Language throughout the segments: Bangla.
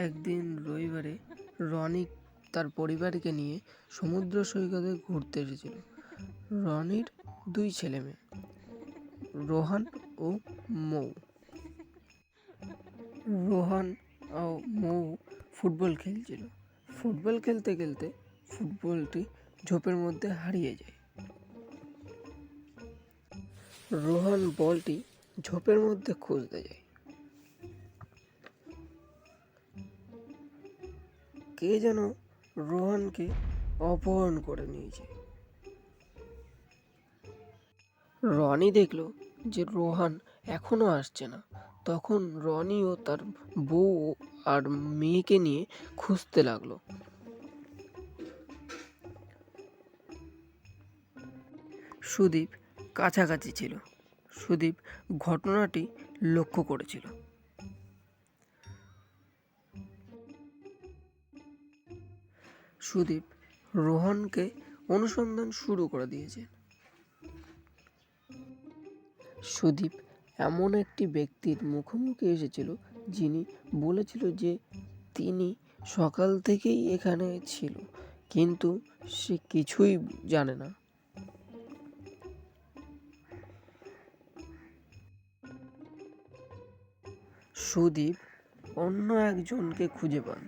একদিন রবিবারে রনি তার পরিবারকে নিয়ে সমুদ্র সৈকতে ঘুরতে এসেছিল। রনির দুই ছেলে মেয়ে, রোহান ও মৌ। রোহান ও মৌ ফুটবল খেলছিল। ফুটবল খেলতে খেলতে ফুটবলটি ঝোপের মধ্যে হারিয়ে যায়। রোহান বলটি ঝোপের মধ্যে খুঁজতে যায়। কে যেন রোহানকে অপহরণ করে নিয়েছে। রনি দেখলো যে রোহান এখনো আসছে না। তখন রনি ও তার বউ আর মেয়েকে নিয়ে খুঁজতে লাগলো। সুদীপ কাছাকাছি ছিল। সুদীপ ঘটনাটি লক্ষ্য করেছিল। সুদীপ রোহনকে অনুসন্ধান শুরু করে দিয়েছে। সুদীপ এমন একটি ব্যক্তির মুখোমুখি এসেছিল যিনি বলেছিল যে তিনি সকাল থেকেই এখানে ছিল, কিন্তু সে কিছুই জানে না। সুদীপ অন্য একজনকে খুঁজে পান।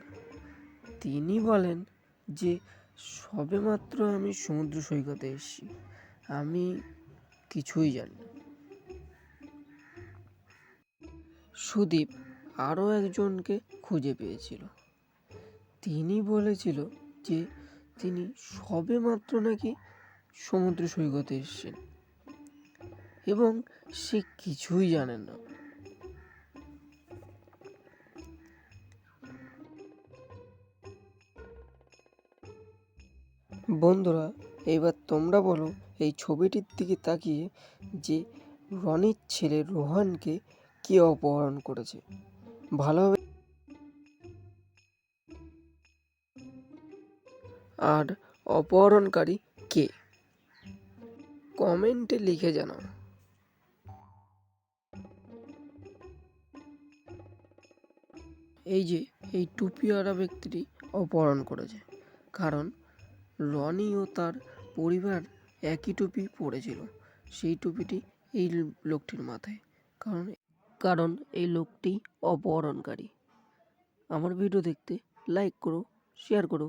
তিনি বলেন যে সবেমাত্র আমি সমুদ্র সৈকতে এসেছি, আমি কিছুই জানি না। সুদীপ আরও একজনকে খুঁজে পেয়েছিল। তিনি বলেছিল যে তিনি সবেমাত্র নাকি সমুদ্র সৈকতে এসেছেন এবং সে কিছুই জানে না। বন্ধুরা, এবার তোমরা বলো এই ছবিটির দিকে তাকিয়ে যে রনির ছেলে রোহানকে কে অপহরণ করেছে? ভালোভাবে আর অপহরণকারী কে কমেন্টে লিখে জানাও। এই টুপিওয়ালা ব্যক্তিটি অপহরণ করেছে, কারণ রনি ও তার পরিবার একই টুপি পরেছিল। সেই টুপিটি এই লোকটির মাথায়, কারণ এই লোকটি অপহরণকারী। আমার ভিডিও দেখতে লাইক করো, শেয়ার করো।